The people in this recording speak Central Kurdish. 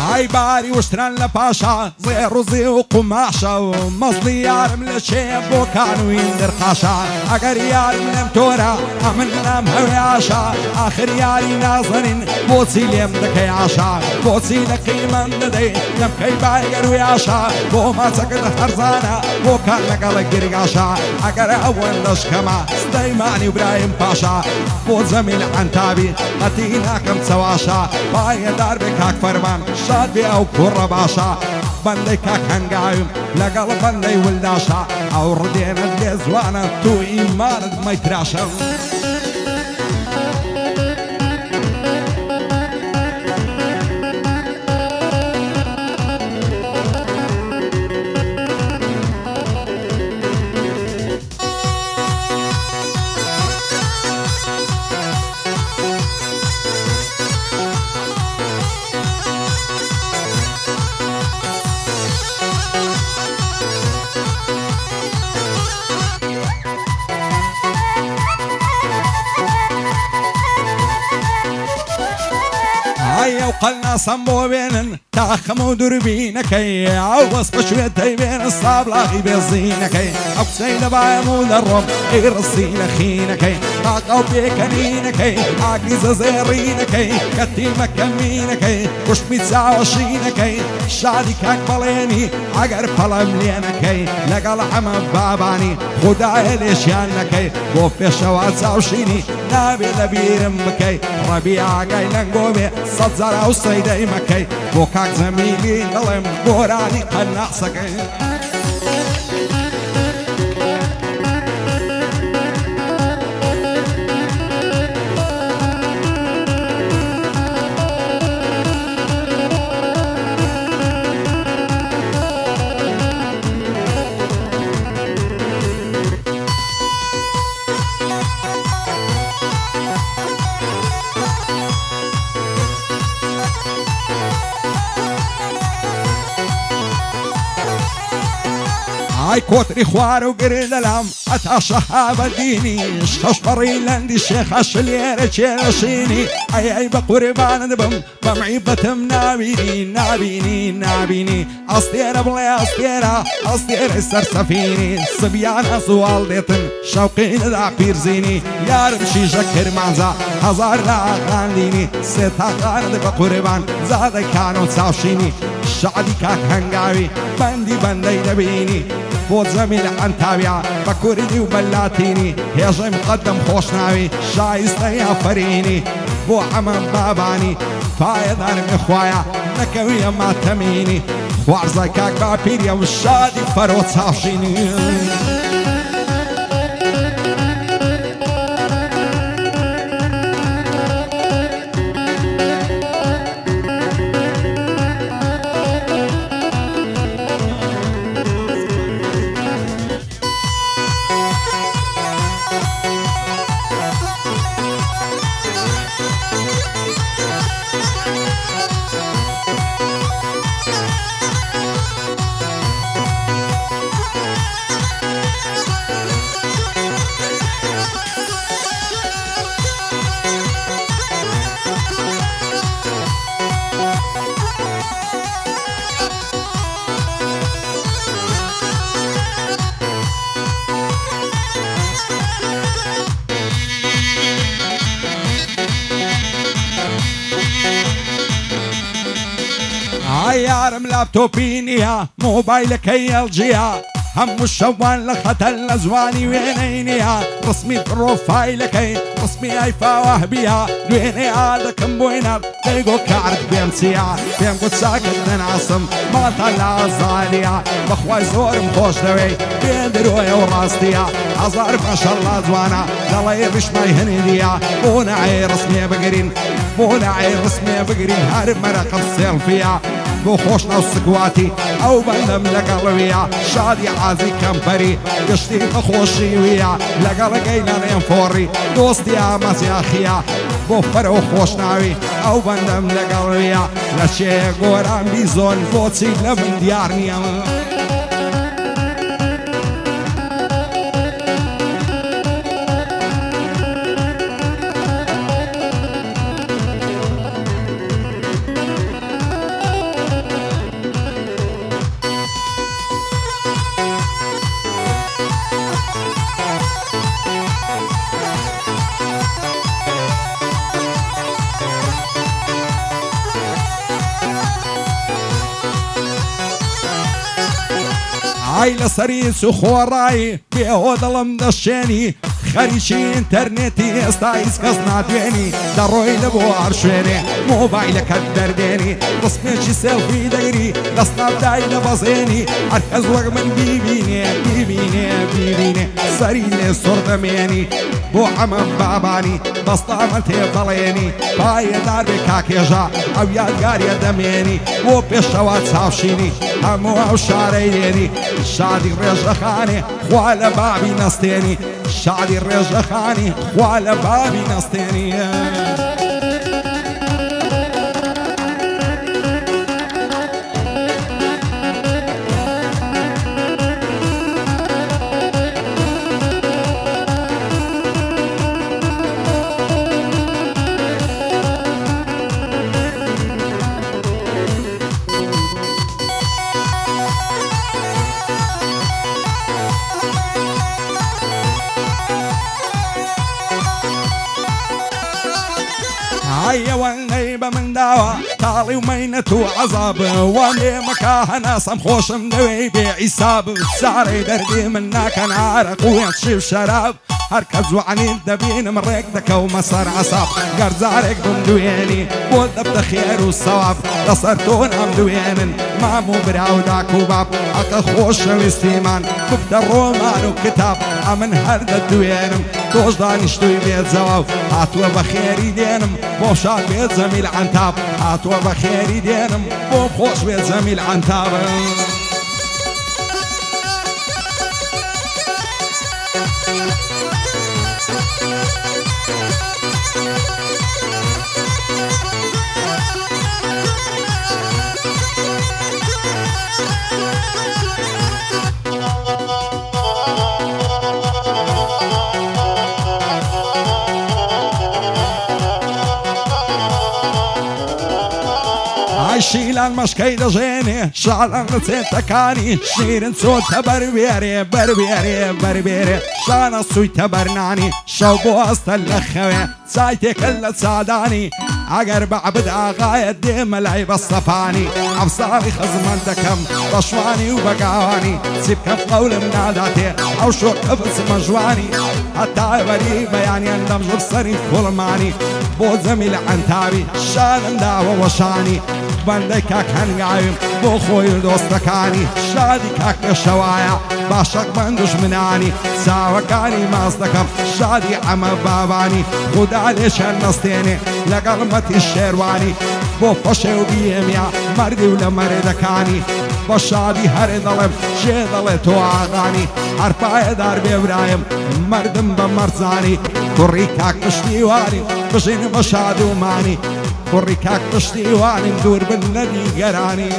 هاي باري وشتران لباشا زير وزي وقماشا ومصلي يارم لشيب وكانوا يندر قاشا اگر يارم لم تورا امن لم هوياشا اخر ياري ناظرين بوتي لم دكي عاشا بوتي لكي من ددي لم كي بايقر وياشا بو ما تقد هرزانا بو كان لقل قرقاشا اگر اول دش كما سليماني وابراهيم باشا بو زميل عنتابي قتينا كم سواشا باي دار بكاك فرمان شاد بي او كور باشا بندي كاك هنقايم لقل بندي ولداشا او ردينا الجزوانا تو ايمان ما يتراشا وقلنا صنبو بين تاخم ودربينكي عوص بشويتي بين الصابلاغي بيزينكي أبسين بايمود الرب إرسين خينكي طاقو بيكنينكي عاقز زيرينكي كتي مكمينكي وش 129 شادي كاك بليني عقر بلملينكي لقل حمد باباني خداي ليشيانكي وفي شوات 29 نابي لبير مكي ربيع قايلن قومي صدزر او صيدي مكي بوكاك زميلي نلم بوراني قناصكي هاي كوتري خوار وقريد الام اتا صحابة ديني شخصبري لاندي الشيخ الشلير تشيرشيني اي بقربان دبم بمعيبة نابيني نابيني نابيني اصدير بلي اصدير السرسفيني صبيانا سوال ديتن شوقين دا بيرزيني يا رمشي شكر مانزا هزار لا غانديني سيتا غاند بقربان زاد كانوا تساوشيني شعبي كاك هنقاوي بندي دبيني بوت زميل عن تابعة بكوردي وبلاتيني هيجي مقدم خوشناوي شايستي يا فريني بو عمم باباني فايض انا من اخوايا نكوية ما تميني خوار زيكاك بابيريا والشادي فروت ساشيني عيارم لابتوبينيا موبايلك هي الجيا هم الشوان لختل لزواني وينينيا رسمي بروفايلك رسمي ايفا وهبيها دويني عادك مبوينر ديقو كارد بيمسيا بيم قد ساكت ننعصم ما طلع الظاليا بخواي زور مخوش دوي بيدروي وراستيا عزار ما شاء الله زوانا لا يرش ما يهنديا بونعي رسمي بقرين بونعي رسمي بقرين هارب مرق السيلفيا بو خوشنا وسكواتي او بندم لقلبيا شادي عازي كمبري قشتي بخوشي ويا لقلقينا ننفوري دوستي عمس يا اخيا بو فرو خوشناوي او بندم لقلبيا لشي قوران بيزون بوتسي لمن ديارني ئای لەسەری سوخۆڕایی بێهۆ دڵم دەشێنی خەریکی ئینتەرنێتی ئێستا هیچ کەس نادوێنی دەڕۆی لە بۆ هەر شوێنێ مۆبایلەکەت دەردێنی ڕسمێکی سێڵفی دەگری لە سناپدای دەبەزێنی هەر کەس وەک من بیبینێ بیبینێ بیبینێ سەری لێ سوڕ دەمێنی بۆ ئەمە بابانی بەستامە تێبەڵێنی پایەدار بێ کاکێژە ئەو یادگاریە دەمێنی بۆ پێشەوە چاوشینی هەموو ئەو شارەی لێنی شادی ڕێژەخانێ خوا لە بابی نەستێنی شادی ڕێژەخانی خوا لە بابی نەستێنی ئەوەنەی بە من داوە تاڵی و مەینەت و عەزاب وانێ مەکا هەناسەم خۆشم دەوێی بێ ئیساب سارەی دەردی من ناکەن عارەق و شیو شەراب هەر کە جوانین دەبینم ڕێک دەکەومە سەر عەساب گەرجارێک بمدوێنی بۆ دەبدە خێر و سەواب لەسەر تۆ نامدوێنن مام و برا و داک و باب ئەکە خۆشەویستیمان ببدە ڕۆمان و کتاب ئەمن هەر دەدوێنم تۆش دانیشتووی بێت جەواو هاتووە بە خێری دێنم بۆ شاد بێت زەمیل عەنتاب هاتووە بە خێری دێنم بۆ خۆش بێت زەمیل عەنتاب شیلان مەشکەی دەژێنێ شاڵان لە چێتەکانی شیرن چۆتە بەربێرێ بەربێرێ بەربێرێ شانە سوویتە بەرنانی شەو بۆ ئەستە لە خەوێ چای تێکەل لە چادانی ئەگەر بەعبد ئاغایە دێمە لای بەستەپانی ئەفساڵی خزمەت دەکەم بە شوانی و بەگاوانی چی بکەم قەولم ناداتێ ئەو شۆکە بچمە ژوانی هەتا بەری بەیانیان دەمژب سەری خوڵمانی بۆ زەمیل عەنتابی شانم داوە وەشانی بەندەی کاک هەنگاویم بۆ خۆی و دۆستەکانی شادی کاک پێشەوایە باشەق من دوژمنانی چاوەکانی ماس دەکەم شادی ئەمە بابانی خودا لێشان نەستێنێ لەگەڵ مەتی شێروانی بۆ پەشێ و بیێمیا مەردی و لە مەرێدەکانی بە شادی هەرێ دەڵێم شێ دەڵێ تۆ ئاغانی هەر پایەدار بێبرایم مردم بە مەرزانی کوڕی کاک پشتیوانی بژین بە شاد و مانی کوڕی کاک پشتیوانیم دوور بن لە دیگەرانی